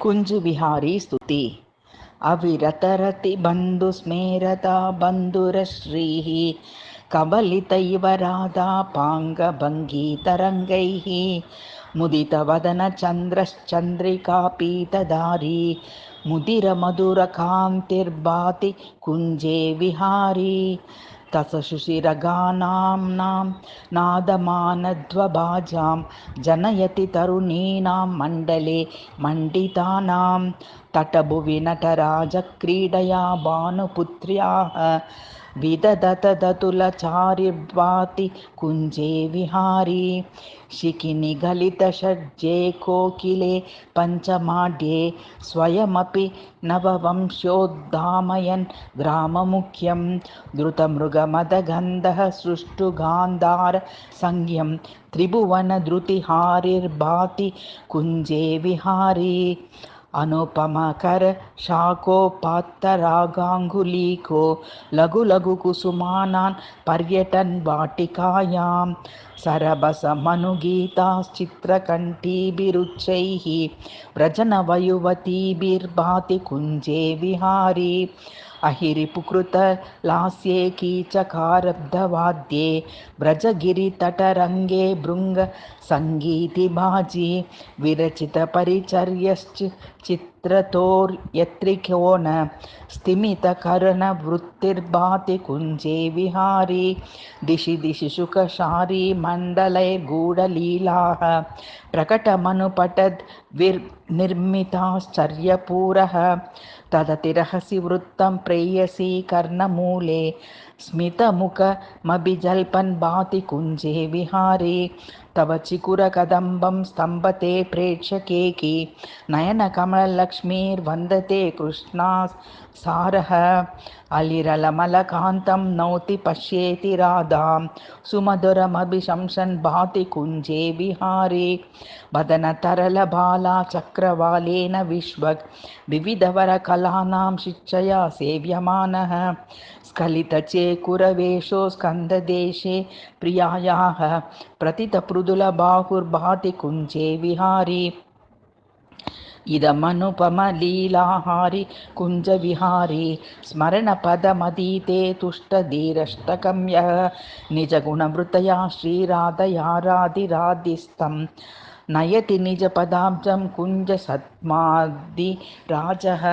कुञ्जविहारी स्तुति। अविरतरति बन्धुस्मेरता बन्धुरश्रीः कबलितैव राधापाङ्गभङ्गितरङ्गैः मुदितवदनचन्द्रश्चन्द्रिकापीतधारी मुदिरमधुरकान्तिर्भाति कुञ्जे विहारी तसशुशिरगानाम्नां नादमानध्वभाजां जनयति तरुणीनां मण्डले मण्डितानां तटभुवि नटराजक्रीडया भानुपुत्र्याः विदधतदतुलचारिर्भाति कुञ्जे विहारी शिखिनिगलितषड्जे कोकिले पञ्चमाढ्ये स्वयमपि नववंशोद्धामयन् ग्राममुख्यं धृतमृगमदगन्धः सृष्टुगान्धार संज्ञं त्रिभुवनधृतिहारिर्भाति कुञ्जे विहारी अनुपमकर शाकोपात्तरागाङ्गुलीको लघु लघु कुसुमानां पर्यटन् वाटिकायां सरभसमनुगीताश्चित्रकण्ठीभिरुच्चैः व्रजनवयुवतीभिर्भाति कुञ्जे विहारी अहिरिपुकृतलास्ये कीचकारब्धवाद्ये व्रजगिरितटरङ्गे भृङ्ग सङ्गीतिभाजी विरचितपरिचर्यश्च चित्रतोर्यत्रिकोण स्तिमितकर्णवृत्तिर्भाति कुञ्जे विहारी दिशि दिशि शुकशारी मण्डले गूढलीलाः प्रकटमनुपठद् निर्मिताश्चर्यपूरः तदतिरहसि वृत्तं प्रेयसी कर्णमूले स्मितमुखमभिजल्पन् भाति कुञ्जे विहारी तव चिकुरकदम्बं स्तम्भते प्रेक्षकेकी नयनकमललक्ष्मीर्वन्दते कृष्णा सारः अलिरलमलकान्तं नौति पश्येति राधां सुमधुरमभिशंसन् भाति कुञ्जे विहारी वदनतरलबाला चक्रवालेन विश्वक् विविधवरकलानां शिक्षया सेव्यमानः स्खलितचेकुरवेषो स्कन्ददेशे प्रियायाः प्रतितपृदुलबाहुर्भाति कुञ्जे विहारी इदमनुपमलीलाहारि कुञ्जविहारी स्मरणपदमदीते तुष्टधीरष्टकं यः निजगुणवृतया श्रीराधयाराधिराधिस्तं नयति निजपदाब्जं कुञ्जसद्मादिराजः।